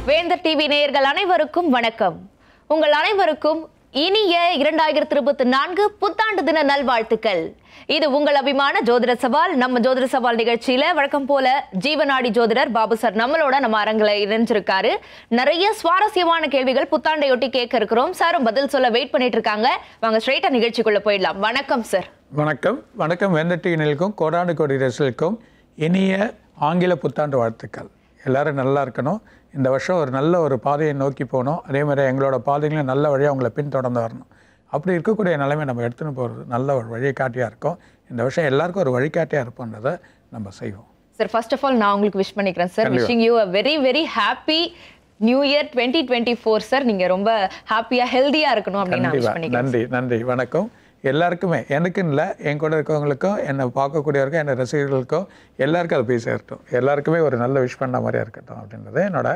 வேந்தர் டிவி நேயர்கள் அனைவருக்கும் வணக்கம். உங்கள் அனைவருக்கும் இனிய 2024 புத்தாண்டு தின நல்வாழ்த்துக்கள். இது உங்கள் அபிமான ஜோதிட சவால். நம்ம ஜோதிட சவால் நிகழ்ச்சியில வழக்கம் போல ஜீவநாடி ஜோதிடர் பாபு சார் நம்மளோட நம்ம அரங்கில் இணைஞ்சிருக்காரு. நிறைய சுவாரஸ்யமான கேள்விகள் புத்தாண்டையொட்டி கேட்க இருக்கிறோம். சாரும் பதில் சொல்ல வெயிட் பண்ணிட்டு இருக்காங்க. வாங்க ஸ்ட்ரெயிட்டா நிகழ்ச்சிக்குள்ள போயிடலாம். வணக்கம் சார். வணக்கம். வணக்கம். வேந்தர் டிவி நேயர்களுக்கும் கோடாண்டு கோடி ரசிகர்களுக்கும் இனிய ஆங்கில புத்தாண்டு வாழ்த்துக்கள். எல்லாரும் நல்லா இருக்கணும். இந்த வருஷம் ஒரு நல்ல ஒரு பாதையை நோக்கி போகணும். அதே மாதிரி எங்களோட பாதைகளையும் நல்ல வழியாக அவங்கள பின்தொடர்ந்து வரணும். அப்படி இருக்கக்கூடிய நிலைமை நம்ம எடுத்துன்னு போகிறது நல்ல ஒரு வழிகாட்டியாக இருக்கும். இந்த வருஷம் எல்லாருக்கும் ஒரு வழிகாட்டியாக இருப்போன்றதை நம்ம செய்வோம். சார், ஃபர்ஸ்ட் ஆஃப் ஆல் நான் உங்களுக்கு விஷ் பண்ணிக்கிறேன் sir. Wishing you a very very happy new year 2024 sir. நீங்கள் ரொம்ப ஹாப்பியாக ஹெல்த்தியாக இருக்கணும் அப்படின்னு நான் விஷ் பண்ணிக்கிறேன். நன்றி நன்றி. வணக்கம். எல்லாருக்குமே, எனக்குன்னு இல்லை, என் கூட இருக்கவங்களுக்கும், என்னை பார்க்கக்கூடியவருக்கும், என்னை ரசிகர்களுக்கும் எல்லாருக்கும் அதை போய் சேரட்டும். எல்லாருக்குமே ஒரு நல்ல விஷ் பண்ண மாதிரியாக இருக்கட்டும் அப்படின்றது என்னோட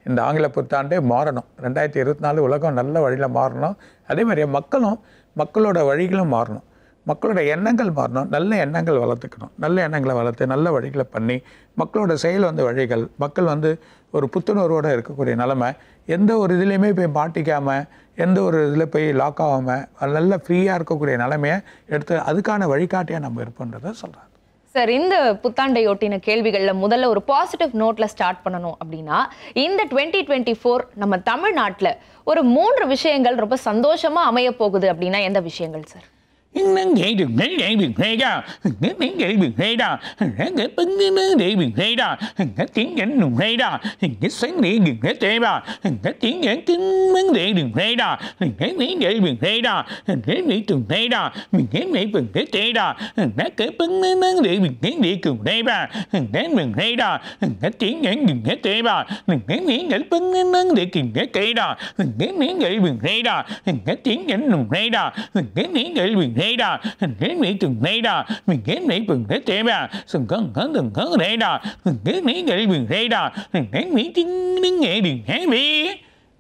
இந்த ஆங்கில புத்தாண்டே மாறணும். 2024 உலகம் நல்ல வழியில் மாறணும். அதே மாதிரியே மக்களோட வழிகளும் மாறணும். மக்களோட எண்ணங்கள் மாறணும். நல்ல எண்ணங்கள் வளர்த்துக்கணும். நல்ல எண்ணங்களை வளர்த்து நல்ல வழிகளை பண்ணி மக்களோட செயல் வழிகள், மக்கள் ஒரு புத்துணர்வோடு இருக்கக்கூடிய நிலைமை, எந்த ஒரு இதுலேயுமே போய் மாட்டிக்காமல், எந்த ஒரு இதில் போய் லாக் ஆகாமல் நல்ல ஃப்ரீயாக இருக்கக்கூடிய நிலைமையை எடுத்து அதுக்கான வழிகாட்டியாக நம்ம இருப்போன்றதை சொல்கிறாங்க. சார், இந்த புத்தாண்டை ஒட்டின கேள்விகளில் முதல்ல ஒரு பாசிட்டிவ் நோட்டில் ஸ்டார்ட் பண்ணணும் அப்படின்னா, இந்த 2024 நம்ம தமிழ்நாட்டில் ஒரு 3 விஷயங்கள் ரொம்ப சந்தோஷமாக அமைய போகுது அப்படின்னா எந்த விஷயங்கள் சார்?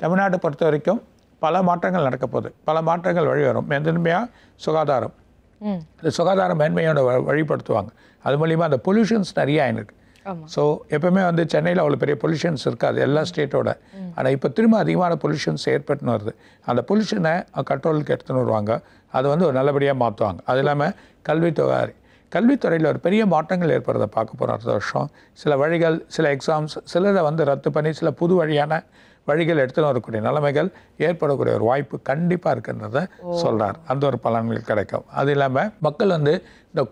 தமிழ்நாட்டை பொறுத்த வரைக்கும் பல மாற்றங்கள் நடக்க போகுது. பல மாற்றங்கள் வழி வரும். முதன்மையாக சுகாதாரம். இந்த சுகாதார மேன்மையோட வழிபடுத்துவாங்க. அது மூலிமா அந்த பொல்யூஷன்ஸ் நிறைய ஆயிருக்கு. ஸோ எப்பவுமே சென்னையில் அவ்வளோ பெரிய பொல்யூஷன்ஸ் இருக்காது எல்லா ஸ்டேட்டோட. ஆனால் இப்போ திரும்ப அதிகமான பொல்யூஷன்ஸ் ஏற்பட்டுன்னு வருது. அந்த பொல்யூஷனை கண்ட்ரோலுக்கு எடுத்துன்னு வருவாங்க. அது ஒரு நல்லபடியாக மாற்றுவாங்க. அது இல்லாமல் கல்வித்துறையில் ஒரு பெரிய மாற்றங்கள் ஏற்படுறதை பார்க்க போகிறோம் அடுத்த வருஷம். சில வழிகள், சில எக்ஸாம்ஸ், சிலரை ரத்து பண்ணி சில புது வழியான வழிகள் எடுத்துன்னு வரக்கூடிய நிலைமைகள் ஏற்படக்கூடிய ஒரு வாய்ப்பு கண்டிப்பாக இருக்குன்றதை சொல்கிறார். அந்த ஒரு பலன்கள் கிடைக்கும். அது இல்லாமல் மக்கள் இந்த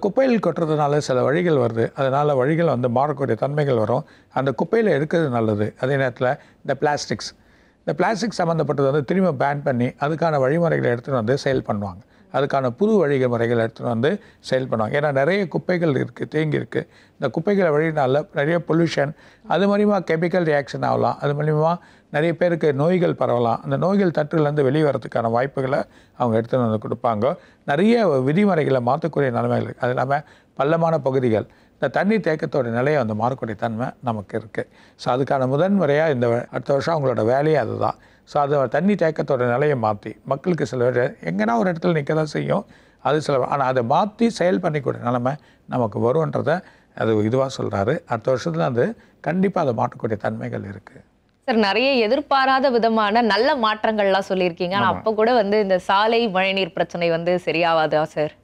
குப்பைகள் கொட்டுறதுனால சில வழிகள் வருது. அதனால் வழிகள் மாறக்கூடிய தன்மைகள் வரும். அந்த குப்பையில் எடுக்கிறது நல்லது. அதே நேரத்தில் இந்த பிளாஸ்டிக் சம்மந்தப்பட்டது திரும்ப பேன் பண்ணி அதுக்கான வழிமுறைகளை எடுத்துகிட்டு செயல் பண்ணுவாங்க. அதுக்கான புது வழிமுறைகள் எடுத்துகிட்டு செயல் பண்ணுவாங்க. ஏன்னா நிறைய குப்பைகள் இருக்குது, தேங்கி இருக்குது. இந்த குப்பைகளை வழினால நிறைய பொல்யூஷன், அது மூலிமா கெமிக்கல் ரியாக்ஷன் ஆகலாம். அது மூலிமா நிறைய பேருக்கு நோய்கள் பரவலாம். அந்த நோய்கள் தட்டுலேருந்து வெளியே வரதுக்கான வாய்ப்புகளை அவங்க எடுத்துகிட்டு கொடுப்பாங்க. நிறைய விதிமுறைகளை மாற்றக்கூடிய நிலைமைகள். அது இல்லாமல் பள்ளமான பகுதிகள், இந்த தண்ணீர் தேக்கத்தோட நிலையை மாறக்கூடிய தன்மை நமக்கு இருக்குது. ஸோ அதுக்கான முதன்முறையாக இந்த அடுத்த வருஷம் அவங்களோட வேலையே அதுதான். ஸோ அது தண்ணி தேக்கத்தோட நிலையை மாற்றி மக்களுக்கு சில எங்கன்னா ஒரு இடத்துல நிற்க தான் செய்யும். அது சில, ஆனால் அதை மாற்றி செயல் பண்ணிக்கூடிய நிலைமை நமக்கு வரும்ன்றதை அது இதுவாக சொல்கிறாரு. அடுத்த வருஷத்தில் கண்டிப்பாக அதை மாற்றக்கூடிய தன்மைகள் இருக்குது. சார், நிறைய எதிர்பாராத விதமான நல்ல மாற்றங்கள்லாம் சொல்லியிருக்கீங்க. ஆனால் அப்போ கூட இந்த சாலை மழைநீர் பிரச்சனை சரியாவாதா சார்?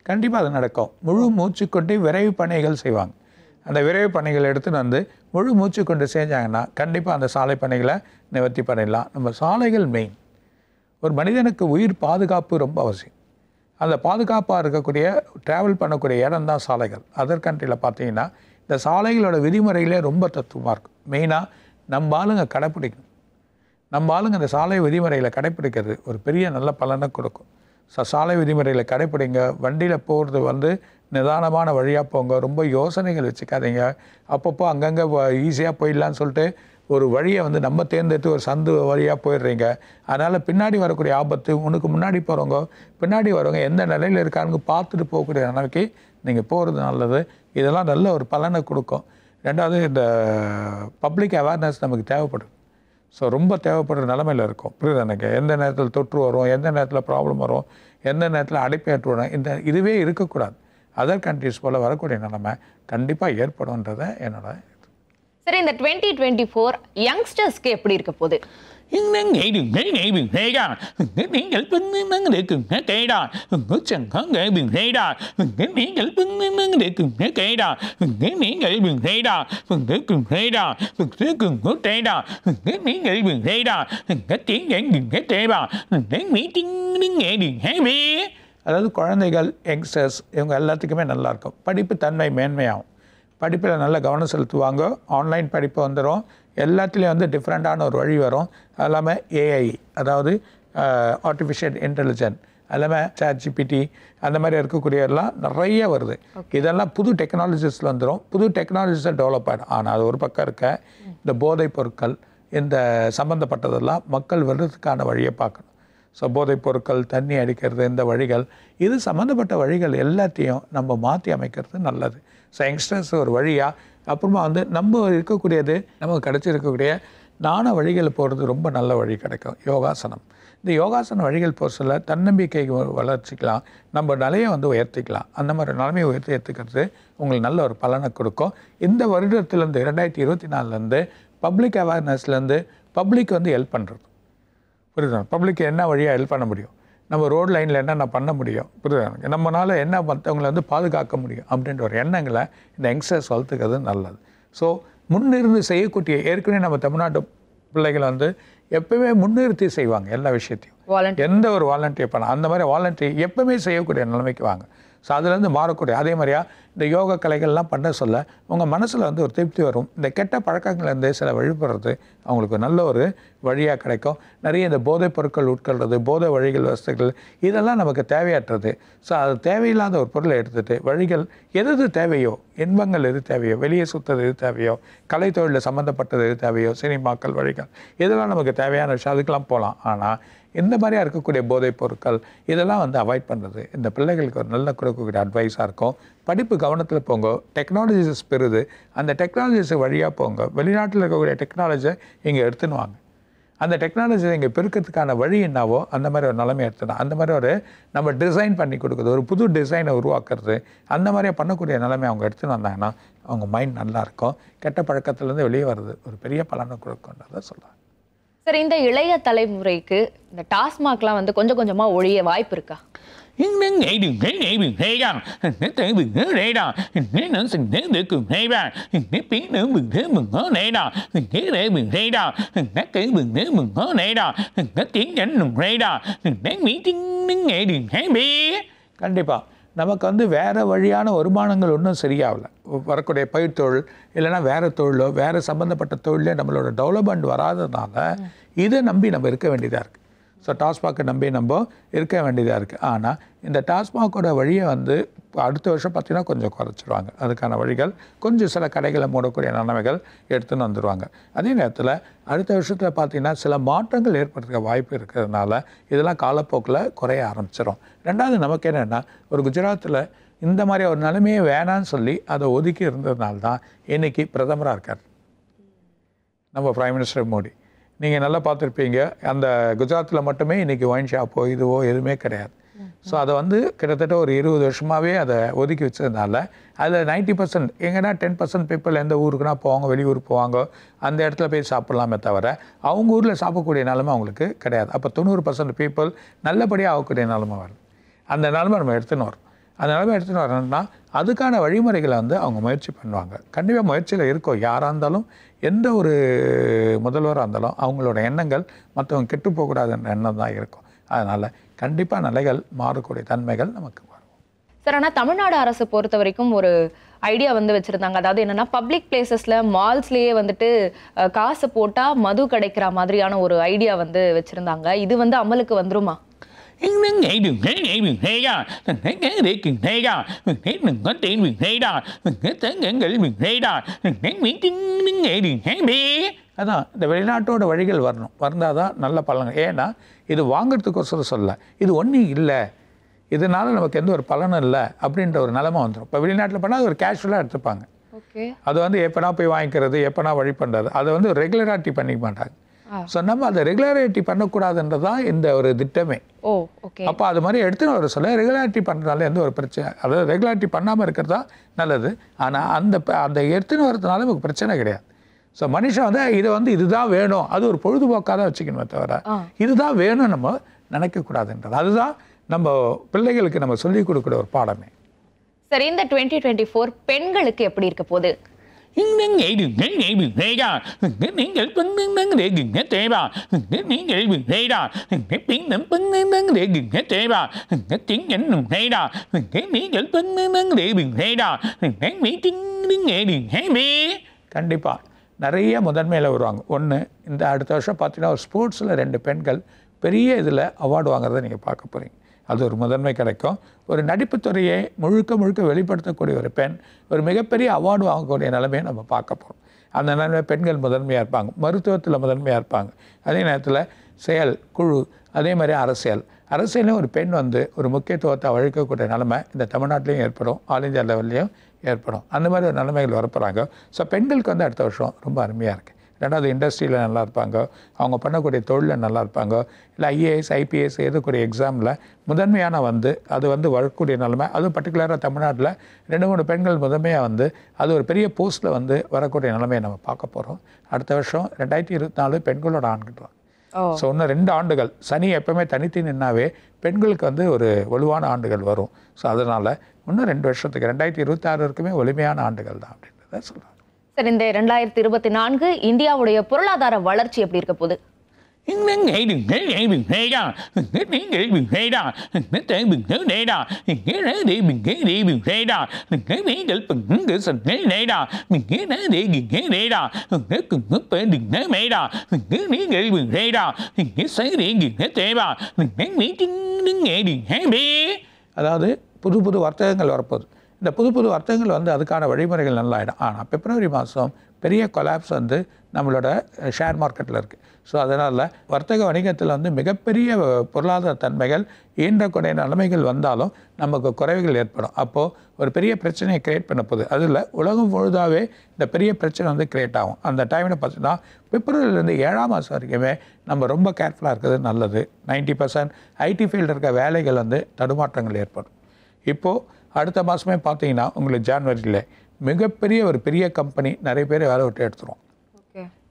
கண்டிப்பாக அது நடக்கும். முழு மூச்சு கொண்டு விரைவு பணிகள் செய்வாங்க. அந்த விரைவு பணிகள் எடுத்துன்னு முழு மூச்சு கொண்டு செஞ்சாங்கன்னா கண்டிப்பாக அந்த சாலை பணிகளை நிவர்த்தி பண்ணிடலாம். நம்ம சாலைகள் மெயின். ஒரு மனிதனுக்கு உயிர் பாதுகாப்பு ரொம்ப அவசியம். அந்த பாதுகாப்பாக இருக்கக்கூடிய ட்ராவல் பண்ணக்கூடிய இடம் தான் சாலைகள். அதர் கண்ட்ரியில் பார்த்தீங்கன்னா இந்த சாலைகளோட விதிமுறைகளே ரொம்ப தத்துவமாக இருக்கும். மெயினாக நம்ம ஆளுங்க கடைப்பிடிக்கணும். நம்ம ஆளுங்க அந்த சாலை விதிமுறைகளை கடைப்பிடிக்கிறது ஒரு பெரிய நல்ல பலனை கொடுக்கும். சாலை விதிமுறைகளை கடைப்பிடிங்க. வண்டியில் போகிறது நிதானமான வழியாக போங்க. ரொம்ப யோசனைகள் வச்சுக்காதீங்க. அப்பப்போ அங்கங்கே ஈஸியாக போயிடலான்னு சொல்லிட்டு ஒரு வழியை நம்ம தேர்ந்தெடுத்து ஒரு சந்து வழியாக போயிடுறீங்க. அதனால் பின்னாடி வரக்கூடிய ஆபத்து, உனக்கு முன்னாடி போகிறவங்க பின்னாடி வரவங்க எந்த நிலையில் இருக்காங்க பார்த்துட்டு போகக்கூடிய நிலைமைக்கு நீங்கள் போகிறது நல்லது. இதெல்லாம் நல்ல ஒரு பலனை கொடுக்கும். ரெண்டாவது, இந்த பப்ளிக் அவேர்னஸ் நமக்கு தேவைப்படுது. ஸோ ரொம்ப தேவைப்படுற நிலமையில் இருக்கும். புரியுது எனக்கு? எந்த நேரத்தில் தொற்று வரும், எந்த நேரத்தில் ப்ராப்ளம் வரும், எந்த நேரத்தில் அடைப்பு ஏற்படும், இதுவே இருக்கக்கூடாது. அதர் கண்ட்ரிஸ் போல் வரக்கூடிய நிலைமை கண்டிப்பாக ஏற்படும்ன்றதை என்னோட. சரி, இந்த 2024 யங்ஸ்டர்ஸ்க்கு எப்படி இருக்க போகுது? அதாவது குழந்தைகள், யங்ஸ்டர்ஸ் இவங்க எல்லாத்துக்குமே நல்லாயிருக்கும். படிப்பு தன்மை மேன்மையாகும். படிப்பில் நல்ல கவனம் செலுத்துவாங்க. ஆன்லைன் படிப்பு வந்துடும். எல்லாத்துலேயும் வந்து டிஃப்ரெண்ட்டான ஒரு வழி வரும். அது இல்லாமல் ஏஐ, அதாவது ஆர்டிஃபிஷியல் இன்டெலிஜென்ட், அது இல்லாமல் ChatGPT அந்த மாதிரி இருக்கக்கூடியதெல்லாம் நிறைய வருது. இதெல்லாம் புது டெக்னாலஜிஸில் வந்துடும். புது டெக்னாலஜிஸை டெவலப் ஆகிடும். ஆனால் அது ஒரு பக்கம் இருக்க, இந்த போதைப் பொருட்கள் இந்த சம்மந்தப்பட்டதெல்லாம் மக்கள் வருவதற்கான வழியை பார்க்கணும். ஸோ போதைப் பொருட்கள், தண்ணி அடிக்கிறது, இந்த வழிகள், இது சம்மந்தப்பட்ட வழிகள் எல்லாத்தையும் நம்ம மாற்றி அமைக்கிறது நல்லது. ஸோ யங்ஸ்டர்ஸ் ஒரு வழியாக, அப்புறமா வந்து நம்ம இருக்கக்கூடியது, நமக்கு கிடச்சிருக்கக்கூடிய நாண வழிகள் போகிறது ரொம்ப நல்ல வழி கிடைக்கும். யோகாசனம், இந்த யோகாசன வழிகள் போக சொல்ல தன்னம்பிக்கை வளர்ச்சிக்கலாம், நம்ம நிலையை வந்து உயர்த்திக்கலாம். அந்த மாதிரி நிலைமையை உயர்த்திக்கிறது உங்களுக்கு நல்ல ஒரு பலனை கொடுக்கும். இந்த வருடத்துலேருந்து 2024 பப்ளிக் அவேர்னஸ்லேருந்து பப்ளிக் வந்து ஹெல்ப் பண்ணுறது. புரியுதா? பப்ளிக் என்ன வழியாக ஹெல்ப் பண்ண முடியும், நம்ம ரோட் லைனில் என்னென்ன பண்ண முடியும், புரியுதா? நம்மளால் என்ன மற்றவங்களை வந்து பாதுகாக்க முடியும் அப்படின்ற ஒரு எண்ணங்களை இந்த யங்ஸ்டர்ஸ் வளர்த்துக்கிறது நல்லது. ஸோ முன்னிருந்து செய்யக்கூடிய, ஏற்கனவே நம்ம தமிழ்நாட்டு பிள்ளைகள் வந்து எப்பவுமே முன்னிறுத்தி செய்வாங்க எல்லா விஷயத்தையும். எந்த ஒரு வாலண்டியர் பண்ண அந்த மாதிரி வாலண்டியர் எப்பவுமே செய்யக்கூடிய நிலைமைக்கு வாங்க. ஸோ அதுலேருந்து மாறக்கூடிய, அதே மாதிரியா இந்த யோகா கலைகள்லாம் பண்ண சொல்ல உங்கள் மனசில் வந்து ஒரு திருப்தி வரும். இந்த கெட்ட பழக்கங்கள்லேருந்து சில வழிபடுறது அவங்களுக்கு நல்ல ஒரு வழியாக கிடைக்கும். நிறைய இந்த போதைப் பொருட்கள் உட்கொள்வது, போதை வழிகள் வசதிகள், இதெல்லாம் நமக்கு தேவையற்றது. ஸோ அது தேவையில்லாத ஒரு பொருளை எடுத்துகிட்டு வழிகள் எது தேவையோ, இன்பங்கள் எது தேவையோ, வெளியே சுற்றுறது எது தேவையோ, கலைத்தொழிலில் சம்மந்தப்பட்டது எது தேவையோ, சினிமாக்கள், வழிகள், இதெல்லாம் நமக்கு தேவையான விஷயம், அதுக்கெல்லாம் போகலாம். ஆனால் இந்த மாதிரியாக இருக்கக்கூடிய போதைப் பொருட்கள் இதெல்லாம் வந்து அவாய்ட் பண்ணுறது இந்த பிள்ளைகளுக்கு ஒரு நல்ல கொடுக்கக்கூடிய அட்வைஸாக இருக்கும். படிப்பு கவனத்தில் போங்க. டெக்னாலஜிஸ் பெறுது, அந்த டெக்னாலஜிஸ் வழியாக போங்க. வெளிநாட்டில் இருக்கக்கூடிய டெக்னாலஜியை இங்கே எடுத்துன்னு வாங்க. அந்த டெக்னாலஜியை இங்கே பெருக்கிறதுக்கான வழி என்னவோ அந்த மாதிரி ஒரு நிலைமை எடுத்துனா, அந்த மாதிரி ஒரு நம்ம டிசைன் பண்ணி கொடுக்குறது, ஒரு புது டிசைனை உருவாக்குறது, அந்த மாதிரியே பண்ணக்கூடிய நிலைமை அவங்க எடுத்துன்னு வந்தாங்கன்னா அவங்க மைண்ட் நல்லாயிருக்கும். கெட்ட பழக்கத்துலேருந்து வெளியே வர்றது ஒரு பெரிய பலனை கொடுக்குன்றதை சொல்கிறாங்க. சரி, இந்த இளைய தலைமுறைக்கு இந்த டாஸ்மாக்லாம் வந்து கொஞ்சம் கொஞ்சமாக ஒழிய வாய்ப்பு இருக்கா? கண்டிப்பாக நமக்கு வந்து வேறு வழியான வருமானங்கள் ஒன்றும் சரியாகலை. வரக்கூடிய பயிர் தொழில் இல்லைன்னா வேறு தொழிலோ வேறு சம்மந்தப்பட்ட தொழிலே நம்மளோட டெவலப்மெண்ட் வராததுனால இதை நம்பி நம்ம இருக்க வேண்டியதாக இருக்குது. ஸோ டாஸ்மாகை நம்பி நம்ம இருக்க வேண்டியதாக இருக்குது. ஆனால் இந்த டாஸ்மாகோட வழியை வந்து அடுத்த வருஷம் பார்த்திங்கன்னா கொஞ்சம் குறைச்சிடுவாங்க. அதுக்கான வழிகள் கொஞ்சம் சில கடைகளை மூடக்கூடிய நிலைமைகள் எடுத்துன்னு வந்துடுவாங்க. அதே நேரத்தில் அடுத்த வருஷத்தில் பார்த்திங்கன்னா சில மாற்றங்கள் ஏற்படுறதுக்கு வாய்ப்பு இருக்கிறதுனால இதெல்லாம் காலப்போக்கில் குறைய ஆரம்பிச்சிடும். ரெண்டாவது நமக்கு என்னென்னா, ஒரு குஜராத்தில் இந்த மாதிரி ஒரு நிலைமையே வேணான்னு சொல்லி அதை ஒதுக்கி இருந்ததுனால தான் இன்றைக்கி பிரதமராக இருக்கார் நம்ம பிரைம் மினிஸ்டர் மோடி. நீங்கள் நல்லா பார்த்துருப்பீங்க, அந்த குஜராத்தில் மட்டுமே இன்றைக்கி ஒயின் ஷாப்போ இதுவோ எதுவுமே கிடையாது. ஸோ அதை வந்து கிட்டத்தட்ட ஒரு 20 வருஷமாகவே அதை ஒதுக்கி வச்சதுனால அதில் 90% எங்கன்னா 10% பீப்புள் எந்த ஊருக்குன்னா போவாங்க, வெளியூர் போவாங்க, அந்த இடத்துல போய் சாப்பிட்லாமே தவிர அவங்க ஊரில் சாப்பிடக்கூடிய நிலைமை அவங்களுக்கு கிடையாது. அப்போ 90% பீப்புள் நல்லபடியாக ஆகக்கூடிய நிலைமை வரும். அந்த நிலைமை நம்ம எடுத்துன்னு வரோம். அந்த நிலைமை எடுத்துன்னு வரணும்னா அதுக்கான வழிமுறைகளை வந்து அவங்க முயற்சி பண்ணுவாங்க. கண்டிப்பாக முயற்சியில் இருக்கும். யாராக இருந்தாலும், எந்த ஒரு முதல்வராக இருந்தாலும் அவங்களோட எண்ணங்கள் மற்றவங்க கெட்டு போகக்கூடாதுன்ற எண்ணம் தான் இருக்கும். அதனால் கண்டிப்பாக நிலைகள் மாறக்கூடிய தன்மைகள் நமக்கு வரும். சார், ஆனால் தமிழ்நாடு அரசு பொறுத்த வரைக்கும் ஒரு ஐடியா வந்து வச்சுருந்தாங்க. அதாவது என்னென்னா, பப்ளிக் பிளேசஸில் மால்ஸ்லேயே வந்துட்டு காசு போட்டால் மது கிடைக்கிற மாதிரியான ஒரு ஐடியா வந்து வச்சுருந்தாங்க. இது வந்து அமலுக்கு வந்துருமா? அதான் இந்த வெளிநாட்டோட வழிகள் வரணும். வந்தால் தான் நல்ல பலன். ஏன்னா இது வாங்கிறதுக்கோசரம் சொல்ல, இது ஒன்றும் இல்லை, இதனால் நமக்கு எந்த ஒரு பலனும் இல்லை அப்படின்ற ஒரு நிலைமை வந்துடும். இப்போ வெளிநாட்டில் பண்ணால் அது ஒரு கேஷுவலாக எடுத்துப்பாங்க. அது வந்து எப்போனா போய் வாங்கிக்கிறது, எப்போனா வழி பண்ணுறது, அதை வந்து ரெகுலராட்டி பண்ணிக்க மாட்டாங்க. ஸோ நம்ம அதை ரெகுலாரிட்டி பண்ணக்கூடாதுன்றது தான் இந்த ஒரு திட்டமே. அப்போ அது மாதிரி எடுத்துன்னு வர சொல்ல ரெகுலாரிட்டி பண்ணுறதுனால எந்த ஒரு பிரச்சனை, அதாவது ரெகுலாரிட்டி பண்ணாமல் இருக்கிறது தான் நல்லது. ஆனால் அந்த எடுத்துன்னு வரதுனால நமக்கு பிரச்சனை கிடையாது. ஸோ மனுஷன் வந்து இதை வந்து இதுதான் வேணும், அது ஒரு பொழுதுபோக்காக தான் வச்சுக்கணுமே தவிர இதுதான் வேணும் நம்ம நினைக்கக்கூடாதுன்றது. அதுதான் நம்ம பிள்ளைகளுக்கு நம்ம சொல்லிக் கொடுக்குற ஒரு பாடமே. சரி, இந்த 2024 பெண்களுக்கு எப்படி இருக்க போகுது? கண்டிப்பா நிறைய முதன்மையில் வருவாங்க. ஒன்று, இந்த அடுத்த வருஷம் பார்த்தீங்கன்னா ஒரு ஸ்போர்ட்ஸில் 2 பெண்கள் பெரிய இதில் அவார்டு வாங்குறதை நீங்கள் பார்க்க போகிறீங்க. அது ஒரு முதன்மை கிடைக்கும். ஒரு நடிப்புத்துறையை முழுக்க வெளிப்படுத்தக்கூடிய ஒரு பெண் ஒரு மிகப்பெரிய அவார்டு வாங்கக்கூடிய நிலைமையை நம்ம பார்க்க போகிறோம். அந்த நிலைமை பெண்கள் முதன்மையாக இருப்பாங்க, மருத்துவத்தில் முதன்மையாக இருப்பாங்க. அதே நேரத்தில் செயல் குழு, அதே மாதிரி அரசியலையும் ஒரு பெண் வந்து ஒரு முக்கியத்துவத்தை வகிக்கக்கூடிய நிலைமை இந்த தமிழ்நாட்டிலையும் ஏற்படும், ஆல் இந்தியா லெவல்லையும் ஏற்படும். அந்த மாதிரி ஒரு நிலைமைகள் வரப்போகிறாங்க. ஸோ பெண்களுக்கு வந்து அடுத்த வருஷம் ரொம்ப அருமையாக இருக்குது. ரெண்டாவது, இண்டஸ்ட்ரியில் நல்லா இருப்பாங்க, அவங்க பண்ணக்கூடிய தொழிலில் நல்லா இருப்பாங்க, இல்லை ஐஏஎஸ் ஐபிஎஸ் எழுதக்கூடிய எக்ஸாமில் முதன்மையான வந்து அது வந்து வரக்கூடிய நிலைமை. அதுவும் பர்டிகுலராக தமிழ்நாட்டில் 2-3 பெண்கள் முதன்மையாக வந்து அது ஒரு பெரிய போஸ்ட்டில் வந்து வரக்கூடிய நிலைமையை நம்ம பார்க்க போகிறோம். அடுத்த வருஷம் 2024 பெண்களோட ஆண்டுகள். ஸோ இன்னும் 2 ஆண்டுகள். சனி எப்பவுமே தனித்து நின்னாவே பெண்களுக்கு வந்து ஒரு வலுவான ஆண்டுகள் வரும். ஸோ அதனால் இன்னும் 2 வருஷத்துக்கு 2026 வரைக்குமே வலிமையான ஆண்டுகள் தான் அப்படின்றத சொல்கிறாங்க. சார், இந்த 2024 இந்தியாவுடைய பொருளாதார வளர்ச்சி எப்படி இருக்க போகுது? அதாவது புது வர்த்தகங்கள் வரப்போகுது. இந்த புது வர்த்தகங்கள் வந்து அதுக்கான வழிமுறைகள் நல்லா ஆகிடும். ஆனால் பிப்ரவரி மாதம் பெரிய கொலாப்ஸ் வந்து நம்மளோட ஷேர் மார்க்கெட்டில் இருக்குது. ஸோ அதனால் வர்த்தக வணிகத்தில் வந்து மிகப்பெரிய பொருளாதார தன்மைகள் ஈன்றக்கூடிய நிலைமைகள் வந்தாலும் நமக்கு குறைவுகள் ஏற்படும். அப்போது ஒரு பெரிய பிரச்சனையை க்ரியேட் பண்ண போகுது. அதில் உலகம் முழுதாவே இந்த பெரிய பிரச்சனை வந்து க்ரியேட் ஆகும். அந்த டைமில் பார்த்தீங்கன்னா பிப்ரவரியிலேருந்து 7ஆம் மாதம் வரைக்குமே நம்ம ரொம்ப கேர்ஃபுல்லாக இருக்கிறது நல்லது. 90% ஐடி ஃபீல்டு இருக்க வேலைகள் வந்து தடுமாற்றங்கள் ஏற்படும். இப்போது அடுத்த மாதமே பார்த்தீங்கன்னா உங்களுக்கு ஜான்வரியில் மிகப்பெரிய ஒரு பெரிய கம்பெனி நிறைய பேர் வேலை விட்டு எடுத்துரும்.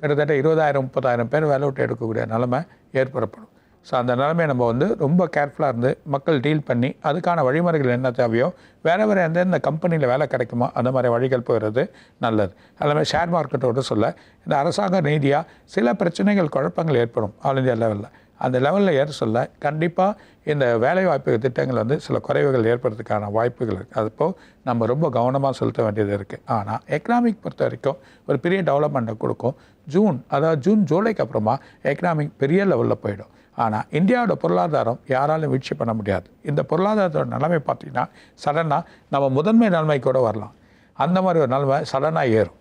கிட்டத்தட்ட 20,000-30,000 பேர் வேலை விட்டு எடுக்கக்கூடிய நிலைமை ஏற்படப்படும். ஸோ அந்த நிலைமையை நம்ம வந்து ரொம்ப கேர்ஃபுல்லாக இருந்து மக்கள் டீல் பண்ணி அதுக்கான வழிமுறைகள் என்ன தேவையோ வேறு எந்தெந்த கம்பெனியில் வேலை கிடைக்குமோ அந்த மாதிரி வழிகள் போகிறது நல்லது. அதுமாதிரி ஷேர் மார்க்கெட்டோடு சொல்ல இந்த அரசாங்க ரீதியாக சில பிரச்சனைகள் குழப்பங்கள் ஏற்படும் ஆல் இந்தியா லெவலில். அந்த லெவலில் ஏற சொல்ல கண்டிப்பாக இந்த வேலைவாய்ப்பு திட்டங்கள் வந்து சில குறைவுகள் ஏற்படுறதுக்கான வாய்ப்புகள் இருக்குது. அதுப்போது நம்ம ரொம்ப கவனமாக செலுத்த வேண்டியது இருக்குது. ஆனால் எக்கனாமிக் பொறுத்த வரைக்கும் ஒரு பெரிய டெவலப்மெண்ட்டை கொடுக்கும். ஜூன் ஜூலைக்கு அப்புறமா எக்கனாமிக் பெரிய லெவலில் போயிடும். ஆனால் இந்தியாவோட பொருளாதாரம் யாராலும் வீழ்ச்சி பண்ண முடியாது. இந்த பொருளாதாரத்தோட நிலைமை பார்த்திங்கன்னா சடனாக நம்ம முதன்மை நிலைமை கூட வரலாம். அந்த மாதிரி ஒரு நிலைமை சடனாக ஏறும்.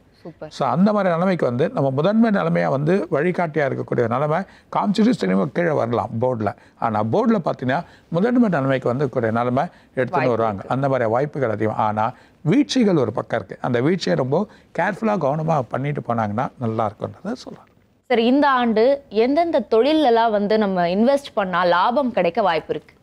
ஸோ அந்த மாதிரி நிலைமைக்கு வந்து நம்ம முதன்மை நிலைமையாக வந்து வழிகாட்டியாக இருக்கக்கூடிய நிலைமை காமிச்சிட்டு திரும்ப கீழே வரலாம் போர்டில். ஆனால் போர்டில் பார்த்தீங்கன்னா முதன்மை நிலைமைக்கு வந்து கூடிய நிலைமை எடுத்துன்னு வருவாங்க. அந்த மாதிரி வாய்ப்புகள் அதிகம். ஆனால் வீழ்ச்சிகள் ஒரு பக்கம் இருக்குது. அந்த வீழ்ச்சியை ரொம்ப கேர்ஃபுல்லாக கவனமாக பண்ணிட்டு போனாங்கன்னா நல்லா இருக்குன்றதை சொல்கிறாங்க. சரி, இந்த ஆண்டு எந்தெந்த தொழிலெல்லாம் வந்து நம்ம இன்வெஸ்ட் பண்ணால் லாபம் கிடைக்க வாய்ப்பு இருக்குது?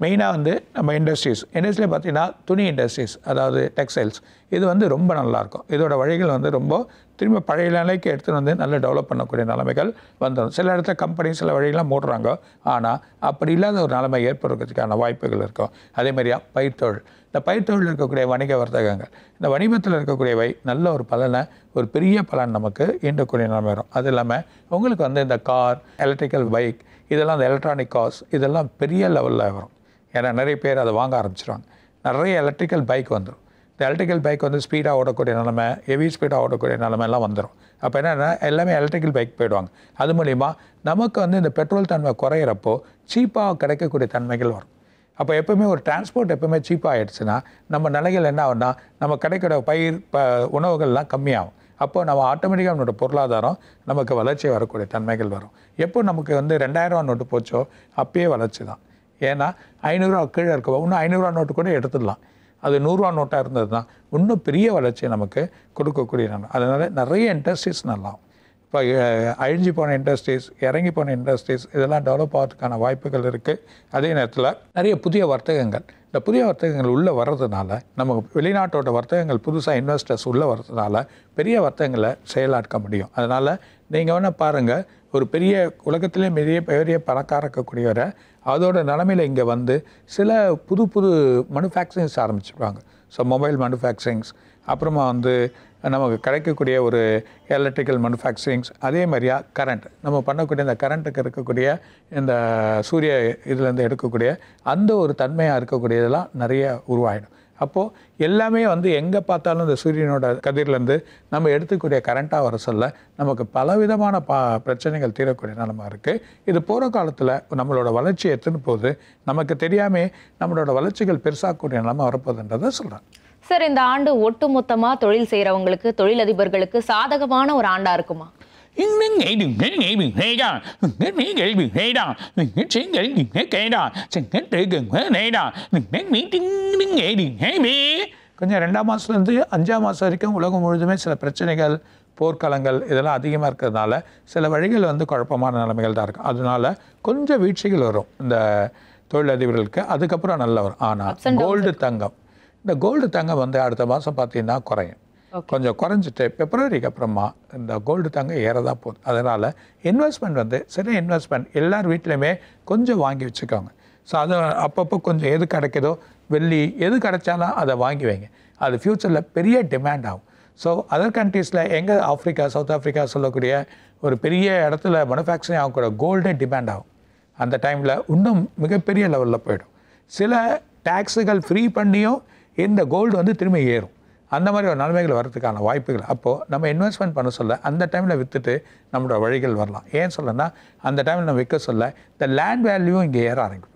மெயினாக வந்து நம்ம இண்டஸ்ட்ரியில் பார்த்தீங்கன்னா துணி இண்டஸ்ட்ரீஸ், அதாவது டெக்ஸ்டைல்ஸ், இது வந்து ரொம்ப நல்லாயிருக்கும். இதோட வழிகள் வந்து ரொம்ப திரும்ப பழைய நிலைக்கு எடுத்துகிட்டு வந்து நல்லா டெவலப் பண்ணக்கூடிய நிலைமைகள் வந்துடும். சில இடத்துல கம்பெனி சில வழிகள்லாம் மூடுறாங்க. ஆனால் அப்படி இல்லாத ஒரு நிலைமை ஏற்படுறதுக்கான வாய்ப்புகள் இருக்கும். அதே மாதிரியா பயிர்த்தொழில், இந்த பயிர்த்தொழில் இருக்கக்கூடிய வணிக வர்த்தகங்கள், இந்த வணிகத்தில் இருக்கக்கூடியவை நல்ல ஒரு பலனை, ஒரு பெரிய பலன் நமக்கு ஈண்டக்கூடிய நிலைமை வரும். அது இல்லாமல் உங்களுக்கு வந்து இந்த கார், எலக்ட்ரிக்கல் பைக், இதெல்லாம் இந்த எலக்ட்ரானிக் கார்ஸ், இதெல்லாம் பெரிய லெவலில் வரும். ஏன்னா நிறைய பேர் அதை வாங்க ஆரம்பிச்சிடுவாங்க. நிறைய எலக்ட்ரிக்கல் பைக் வந்துடும். இந்த எலக்ட்ரிக்கல் பைக் வந்து ஸ்பீடாக ஓடக்கூடிய நிலைமை, ஹெவி ஸ்பீடாக ஓடக்கூடிய நிலைமைலாம் வந்துடும். அப்போ என்னென்னா எல்லாமே எலக்ட்ரிக்கல் பைக் போயிடுவாங்க. அது மூலிமா நமக்கு வந்து இந்த பெட்ரோல் தன்மை குறையிறப்போ சீப்பாக கிடைக்கக்கூடிய தன்மைகள் வரும். அப்போ எப்போவுமே ஒரு டிரான்ஸ்போர்ட் எப்போவுமே சீப்பாக ஆகிடுச்சுன்னா நம்ம நிலைகள் என்ன ஆகும்னா நம்ம கிடைக்கிற உணவுகள்லாம் கம்மியாகும். அப்போ நம்ம ஆட்டோமேட்டிக்காக நம்மளோட பொருளாதாரம் நமக்கு வளர்ச்சி வரக்கூடிய தன்மைகள் வரும். எப்போ நமக்கு வந்து 2000 நோட்டு போச்சோ அப்பயே வளர்ச்சி தான். ஏன்னா 500 கீழே இருக்க இன்னும் 500 நோட்டு கூட எடுத்துடலாம். அது 100 நோட்டாக இருந்தது தான் இன்னும் பெரிய வளர்ச்சியை நமக்கு கொடுக்கக்கூடிய நாள். அதனால் நிறைய இண்டஸ்ட்ரீஸ் நல்லா இப்போ அழிஞ்சு போன இண்டஸ்ட்ரீஸ், இறங்கி போன இண்டஸ்ட்ரீஸ் இதெல்லாம் டெவலப் ஆகிறதுக்கான வாய்ப்புகள் இருக்குது. அதே நேரத்தில் நிறைய புதிய வர்த்தகங்கள், இந்த புதிய வர்த்தகங்கள் உள்ளே வர்றதுனால நமக்கு வெளிநாட்டோட வர்த்தகங்கள் புதுசாக இன்வெஸ்டர்ஸ் உள்ளே வர்றதுனால பெரிய வர்த்தகங்களை செயலாக்க முடியும். அதனால் நீங்கள் வேணால் பாருங்கள், ஒரு பெரிய உலகத்திலே பெரிய பணக்கார இருக்கக்கூடியவரை அதோட நிலமையில் இங்கே வந்து சில புது மேனுஃபேக்சரிங்ஸ் ஆரம்பிச்சுருவாங்க. ஸோ மொபைல் மேனுஃபேக்சரிங்ஸ், அப்புறமா வந்து நமக்கு கிடைக்கக்கூடிய ஒரு எலக்ட்ரிக்கல் மேனுஃபேக்சரிங்ஸ், அதே மாதிரியா கரண்ட் நம்ம பண்ணக்கூடிய இந்த கரண்ட்டுக்கு இருக்கக்கூடிய இந்த சூரிய இதுலேருந்து எடுக்கக்கூடிய அந்த ஒரு தன்மையாக இருக்கக்கூடியதெல்லாம் நிறைய உருவாகிடும். அப்போது எல்லாமே வந்து எங்கே பார்த்தாலும் இந்த சூரியனோட கதிர்லேருந்து நம்ம எடுத்துக்கூடிய கரண்ட்டாக வர சொல்ல நமக்கு பலவிதமான பிரச்சனைகள் தீரக்கூடிய நிலமா இருக்குது. இது போகிற காலத்தில் நம்மளோட வளர்ச்சி எத்தனை போது நமக்கு தெரியாமல் நம்மளோட வளர்ச்சிகள் பெருசாகக்கூடிய நிலமா வரப்போகுதுன்றதை சொல்கிறேன். சார், இந்த ஆண்டு ஒட்டுமொத்தமாக தொழில் செய்கிறவங்களுக்கு, தொழிலதிபர்களுக்கு சாதகமான ஒரு ஆண்டாக இருக்குமா? கொஞ்சம் 2ஆம் மாதத்துலேருந்து 5ஆம் மாதம் வரைக்கும் உலகம் முழுதுமே சில பிரச்சனைகள், போர்க்களங்கள் இதெல்லாம் அதிகமாக இருக்கிறதுனால சில வழிகள் வந்து குழப்பமான நிலைமைகள் தான் இருக்கும். அதனால கொஞ்சம் வீழ்ச்சிகள் வரும் இந்த தொழிலதிபர்களுக்கு. அதுக்கப்புறம் நல்லா வரும். ஆனால் கோல்டு தங்கம், இந்த கோல்டு தங்கம் வந்து அடுத்த மாதம் பார்த்தீங்கன்னா குறையும். கொஞ்சம் குறைஞ்சிட்டு பிப்ரவரிக்கு அப்புறமா இந்த கோல்டு தங்கம் ஏறதான் போகுது. அதனால் இன்வெஸ்ட்மெண்ட் வந்து சில இன்வெஸ்ட்மெண்ட் எல்லார் வீட்லையுமே கொஞ்சம் வாங்கி வச்சுக்கோங்க. ஸோ அதை அப்பப்போ கொஞ்சம் எது கிடைக்குதோ, வெள்ளி எது கிடைச்சாலும் அதை வாங்கி வைங்க. அது ஃப்யூச்சரில் பெரிய டிமாண்ட் ஆகும். ஸோ அதர் கண்ட்ரீஸில் எங்கே ஆஃப்ரிக்கா, சவுத் ஆஃப்ரிக்கா சொல்லக்கூடிய ஒரு பெரிய இடத்துல மேனுஃபேக்சரிங் ஆகக்கூடிய கோல்டே டிமாண்ட் ஆகும். அந்த டைமில் இன்னும் மிகப்பெரிய லெவலில் போயிடும். சில டேக்ஸுகள் ஃப்ரீ பண்ணியும் இந்த கோல்டு வந்து திரும்பி ஏறும். அந்த மாதிரி ஒரு நிலைமைகள் வரதுக்கான வாய்ப்புகள். அப்போது நம்ம இன்வெஸ்ட்மெண்ட் பண்ண சொல்ல அந்த டைமில் விற்றுட்டு நம்மளோட வழிகள் வரலாம். ஏன் சொல்லனா, அந்த டைமில் நம்ம விற்க சொல்ல இந்த லேண்ட் வேல்யூவும் இங்கே ஏற ஆரம்பிக்கும்.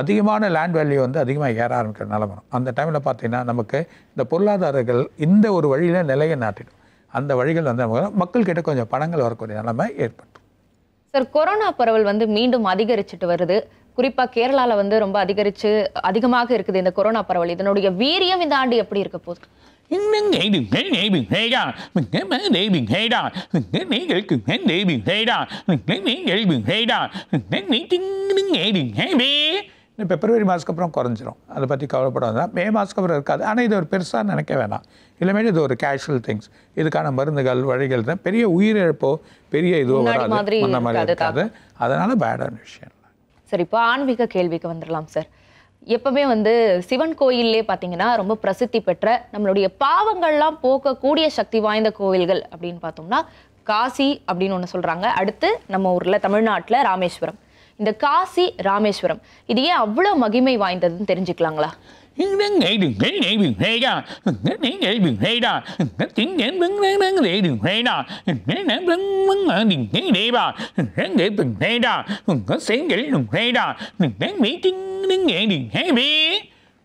அதிகமான லேண்ட் வேல்யூ வந்து அதிகமாக ஏற ஆரம்பிக்கிற நிலை வரும். அந்த டைமில் பார்த்தீங்கன்னா நமக்கு இந்த பொருளாதாரங்கள் இந்த ஒரு வழியில் நிலையை நாட்டிடும். அந்த வழிகள் வந்து மக்கள்கிட்ட கொஞ்சம் பணங்கள் வரக்கூடிய நிலைமை ஏற்படும். சார், கொரோனா பரவல் வந்து மீண்டும் அதிகரிச்சுட்டு வருது. குறிப்பாக கேரளாவில் வந்து ரொம்ப அதிகமாக இருக்குது இந்த கொரோனா பரவல். இதனுடைய வீரியம் இந்த ஆண்டு எப்படி இருக்க போகுது? பிப்ரவரி மாதத்துக்கு அப்புறம் குறைஞ்சிரும். அதை பற்றி கவலைப்படாது. மே மாதத்துக்கு அப்புறம் இருக்காது. ஆனால் இது ஒரு பெருசாக நினைக்க வேணாம். இல்லைமேட்டு இது ஒரு கேஷுவல் திங்ஸ். இதுக்கான மருந்துகள், வழிகள் தான். பெரிய உயிரிழப்போ பெரிய இதுவோ வராது, அந்த மாதிரி இருக்காது. அதனால பேடான விஷயம். சரி, இப்போ ஆன்மீக கேள்விக்கு வந்துடலாம் சார். எப்பவுமே வந்து சிவன் கோயிலே பார்த்தீங்கன்னா ரொம்ப பிரசித்தி பெற்ற நம்மளுடைய பாவங்கள்லாம் போக்கக்கூடிய சக்தி வாய்ந்த கோவில்கள் அப்படின்னு பார்த்தோம்னா காசி அப்படின்னு ஒன்று சொல்கிறாங்க. அடுத்து நம்ம ஊரில் தமிழ்நாட்டில் ராமேஸ்வரம். இந்த காசி ராமேஸ்வரம் இது ஏன் அவ்வளோ மகிமை வாய்ந்ததுன்னு தெரிஞ்சுக்கலாங்களா?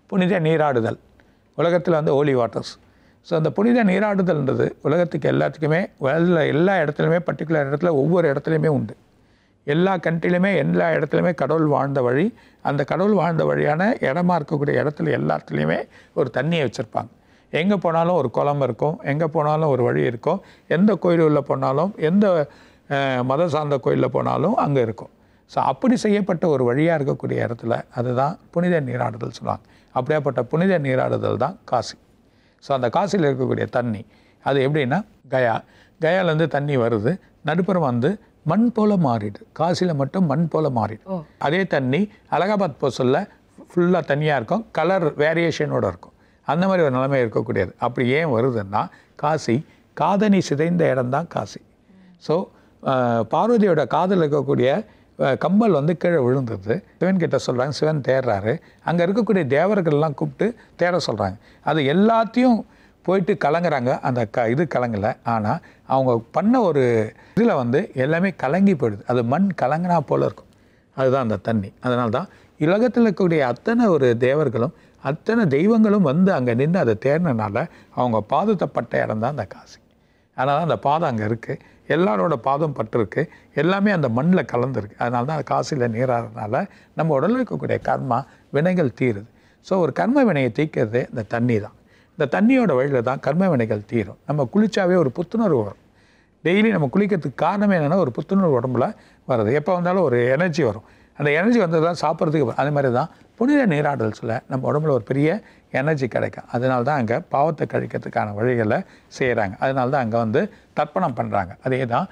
புனித நீராடுதல் உலகத்தில் வந்து ஹோலி வாட்டர்ஸ். ஸோ அந்த புனித நீராடுதல்ன்றது உலகத்துக்கு எல்லாத்துக்குமே எல்லா இடத்துலையுமே பர்டிகுலர் இடத்துல ஒவ்வொரு இடத்துலையுமே உண்டு. எல்லா கண்ட்ரிலையுமே எல்லா இடத்துலையுமே கடவுள் வாழ்ந்த வழி, அந்த கடவுள் வாழ்ந்த வழியான இடமா இருக்கக்கூடிய இடத்துல எல்லாத்துலேயுமே ஒரு தண்ணியை வச்சுருப்பாங்க. எங்கே போனாலும் ஒரு குளம் இருக்கும், எங்கே போனாலும் ஒரு வழி இருக்கும். எந்த கோயிலில் போனாலும், எந்த மத சார்ந்த கோயிலில் போனாலும் அங்கே இருக்கும். ஸோ அப்படி செய்யப்பட்ட ஒரு வழியாக இருக்கக்கூடிய இடத்துல அதுதான் புனித நீராடுதல் சொல்லுவாங்க. அப்படியாப்பட்ட புனித நீராடுதல் தான் காசி. ஸோ அந்த காசியில் இருக்கக்கூடிய தண்ணி அது எப்படின்னா கயாலேருந்து தண்ணி வருது, நடுப்புறம் வந்து மண் போல் மாறிடு. காசியில் மட்டும் மண் போல் மாறிடும். அதே தண்ணி அலகாபாத் போக சொல்ல ஃபுல்லாக தண்ணியாக இருக்கும், கலர் வேரியேஷனோடு இருக்கும். அந்த மாதிரி ஒரு நிலைமை இருக்கக்கூடியது. அப்படி ஏன் வருதுன்னா காசி காதணி சிதைந்த இடம்தான் காசி. ஸோ பார்வதியோட காதில் இருக்கக்கூடிய கம்பல் வந்து கீழே விழுந்தது. சிவன்கிட்ட சொல்கிறாங்க, சிவன் தேடுறாரு. அங்கே இருக்கக்கூடிய தேவர்கள்லாம் கூப்பிட்டு தேட சொல்கிறாங்க. அது எல்லாத்தையும் போயிட்டு கலங்குறாங்க. அந்த இது கலங்கலை. ஆனால் அவங்க பண்ண ஒரு இதில் வந்து எல்லாமே கலங்கி போயிடுது. அது மண் கலங்கினா போல் இருக்கும். அதுதான் அந்த தண்ணி. அதனால தான் உலகத்தில் இருக்கக்கூடிய அத்தனை ஒரு தேவர்களும் அத்தனை தெய்வங்களும் வந்து அங்கே நின்று அதை தேடினால அவங்க பாதுகாப்பட்ட இடம் தான் அந்த காசி. அதனால தான் அந்த பாதம் அங்கே இருக்குது, எல்லாரோட பாதம் பட்டிருக்கு, எல்லாமே அந்த மண்ணில் கலந்துருக்கு. அதனால தான் காசியில் நீராடுறதுனால நம்ம உடலில் இருக்கக்கூடிய கர்மா வினைகள் தீருது. ஸோ ஒரு கர்ம வினையை தீர்க்கிறதே இந்த தண்ணி தான். இந்த தண்ணியோட வழியில் தான் கர்ம வினைகள் தீரும். நம்ம குளிச்சாவே ஒரு புத்துணர்வு வரும். டெய்லி நம்ம குளிக்கிறதுக்கு காரணமே என்னென்னா ஒரு புத்துணர்வு உடம்புல வருது. எப்போ வந்தாலும் ஒரு எனர்ஜி வரும். அந்த எனர்ஜி வந்தது தான் சாப்பிட்றதுக்கு. அதே மாதிரி தான் புனித நீராடல்ஸில் நம்ம உடம்புல ஒரு பெரிய எனர்ஜி கிடைக்கும். அதனால தான் அங்கே பாவத்தை கழிக்கிறதுக்கான வழிகளை செய்கிறாங்க. அதனால தான் அங்கே வந்து தர்ப்பணம் பண்ணுறாங்க. அதே தான்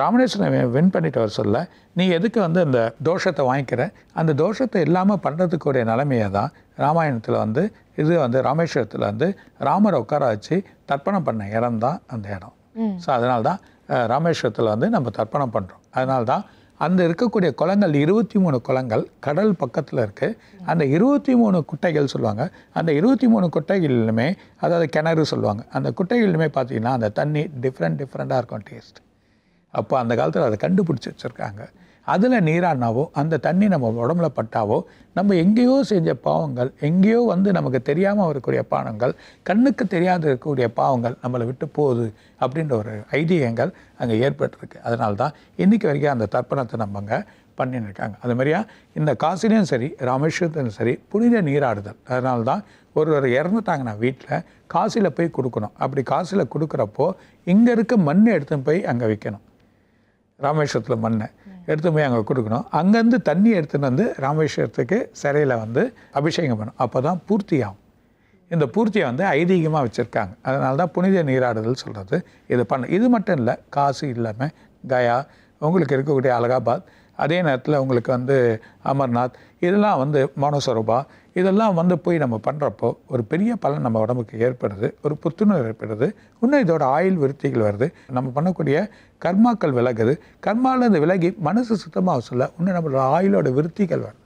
ராமேஸ்வரனை வின் பண்ணிட்டு வர சொல்ல, நீ எதுக்கு வந்து அந்த தோஷத்தை வாங்கிக்கிற, அந்த தோஷத்தை இல்லாமல் பண்ணுறதுக்குடைய நிலைமையை தான் ராமாயணத்தில் வந்து இது வந்து ராமேஸ்வரத்தில் வந்து ராமரை உட்கார வச்சு தர்ப்பணம் பண்ண இடம் தான் அந்த இடம். ஸோ அதனால தான் ராமேஸ்வரத்தில் வந்து நம்ம தர்ப்பணம் பண்ணுறோம். அதனால தான் அந்த இருக்கக்கூடிய குளங்கள் 23 குளங்கள் கடல் பக்கத்தில் இருக்குது. அந்த 23 குட்டைகள் சொல்லுவாங்க. அந்த 23 குட்டைகளிலுமே, அதாவது கிணறு சொல்லுவாங்க, அந்த குட்டைகளிலுமே பார்த்தீங்கன்னா அந்த தண்ணி டிஃப்ரெண்ட்டாக இருக்கும் டேஸ்ட். அப்போ அந்த காலத்தில் அதை கண்டுபிடிச்சி வச்சுருக்காங்க. அதில் நீராடினாவோ அந்த தண்ணி நம்ம உடம்புல பட்டாவோ நம்ம எங்கேயோ செஞ்ச பாவங்கள், எங்கேயோ வந்து நமக்கு தெரியாமல் வரக்கூடிய பாவங்கள், கண்ணுக்கு தெரியாத இருக்கக்கூடிய பாவங்கள் நம்மளை விட்டு போகுது அப்படின்ற ஒரு ஐதீகங்கள் அங்கே ஏற்பட்டிருக்கு. அதனால தான் இன்றைக்கி வரைக்கும் அந்த தர்ப்பணத்தை நம்ம அங்கே பண்ணின்னு இருக்காங்க. அது மாதிரியா இந்த காசிலையும் சரி ராமேஸ்வரத்திலும் சரி புனித நீராடுதல். அதனால தான் ஒருவர் இறந்துட்டாங்கன்னா வீட்டில் காசியில் போய் கொடுக்கணும். அப்படி காசியில் கொடுக்குறப்போ இங்கே இருக்க மண் எடுத்துன்னு போய் அங்கே வைக்கணும். ராமேஸ்வரத்தில் மண்ணை எடுத்து போய் அங்கே கொடுக்கணும். அங்கேருந்து தண்ணி எடுத்துன்னு வந்து ராமேஸ்வரத்துக்கு சிறையில் வந்து அபிஷேகம் பண்ணணும். அப்போ தான் பூர்த்தியாகும். இந்த பூர்த்தியை வந்து ஐதீகமாக வச்சுருக்காங்க. அதனால தான் புனித நீராடுதல் சொல்கிறது. இது மட்டும் இல்லை, காசி இல்லாமல் கயா, உங்களுக்கு இருக்கக்கூடிய அலகாபாத், அதே நேரத்தில் உங்களுக்கு வந்து அமர்நாத், இதெல்லாம் வந்து மானசரோபா, இதெல்லாம் வந்து போய் நம்ம பண்ணுறப்போ ஒரு பெரிய பலன் நம்ம உடம்புக்கு ஏற்படுது, ஒரு புத்துணர்வு ஏற்படுது. இன்னும் இதோட ஆயுள் விருத்திகள் வருது, நம்ம பண்ணக்கூடிய கர்மாக்கள் விலகுது. கர்மாவிலேருந்து விலகி மனசு சுத்தமாக சொல்ல இன்னும் நம்மளோட ஆயுளோட விருத்திகள் வருது.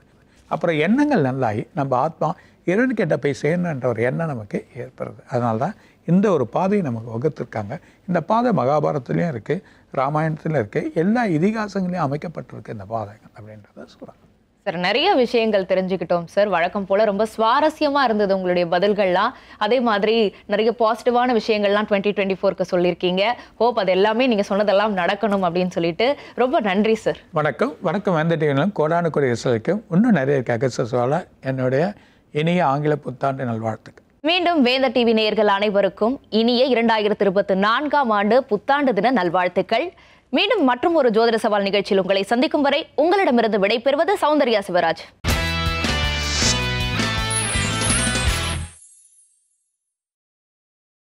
அப்புறம் எண்ணங்கள் நல்லாகி நம்ம ஆத்மா இறைவன்கிட்ட போய் சேரணுன்ற ஒரு எண்ணம் நமக்கு ஏற்படுது. அதனால தான் இந்த ஒரு பாதையை நமக்கு வகுத்திருக்காங்க. இந்த பாதை மகாபாரதத்துலேயும் இருக்குது, ராமாயணத்துலையும் இருக்குது, எல்லா இதிகாசங்களையும் அமைக்கப்பட்டிருக்கு இந்த பாதைகள் அப்படின்றத சொல்கிறாங்க. சார், நிறைய விஷயங்கள் தெரிஞ்சுக்கிட்டோம் சார். வழக்கம் போல ரொம்ப சுவாரஸ்யமா இருந்தது உங்களுடைய பதில்கள்லாம். அதே மாதிரி நிறைய பாசிட்டிவான விஷயங்கள்லாம் 2024க்கு சொல்லியிருக்கீங்க. ஹோப் அது எல்லாமே நீங்க சொன்னதெல்லாம் நடக்கணும் அப்படின்னு சொல்லிட்டு ரொம்ப நன்றி சார். வணக்கம். வேந்த டிவியிலும் கோடானு கோடி ரிசல்ட்டுக்கும் இன்னும் நிறைய இருக்காங்க சார். என்னுடைய இனிய ஆங்கில புத்தாண்டு நல்வாழ்த்துக்கள். மீண்டும் வேந்த டிவி நேயர்கள் அனைவருக்கும் இனிய 2024ஆம் ஆண்டு புத்தாண்டு தின நல்வாழ்த்துக்கள். மீண்டும் மற்றும் ஒரு ஜோதிட சவால் நிகழ்ச்சியில் உங்களை சந்திக்கும் வரை உங்களிடமிருந்து விடைபெறுவது சௌந்தர்யா சிவராஜ்.